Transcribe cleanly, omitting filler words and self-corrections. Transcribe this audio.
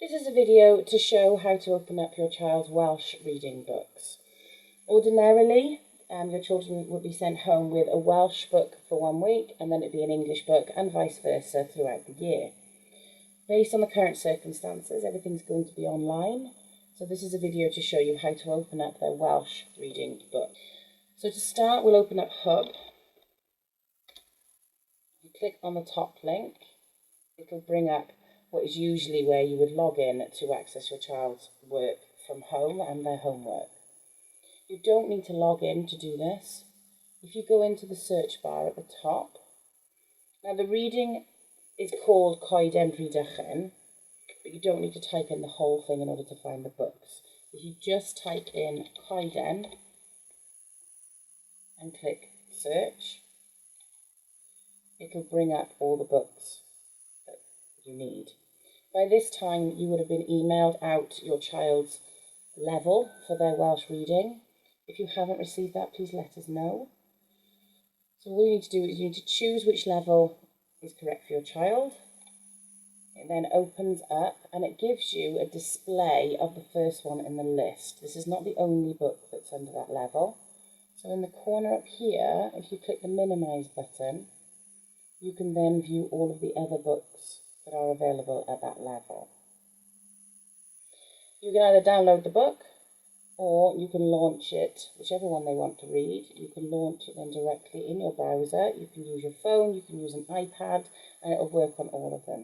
This is a video to show how to open up your child's Welsh reading books. Ordinarily, your children would be sent home with a Welsh book for 1 week and then it'd be an English book and vice versa throughout the year. Based on the current circumstances, everything's going to be online. So this is a video to show you how to open up their Welsh reading book. So to start, we'll open up Hub. You click on the top link. It'll bring up what is usually where you would log in to access your child's work from home and their homework. You don't need to log in to do this. If you go into the search bar at the top, now the reading is called Coeden Rhydychen, but you don't need to type in the whole thing in order to find the books. If you just type in Coeden and click search, it'll bring up all the books that you need. By this time, you would have been emailed out your child's level for their Welsh reading. If you haven't received that, please let us know. So all you need to do is you need to choose which level is correct for your child. It then opens up and it gives you a display of the first one in the list. This is not the only book that's under that level. So in the corner up here, if you click the minimize button, you can then view all of the other books that are available at that level. You can either download the book or you can launch it, whichever one they want to read. You can launch it then directly in your browser. You can use your phone, you can use an iPad, and it'll work on all of them.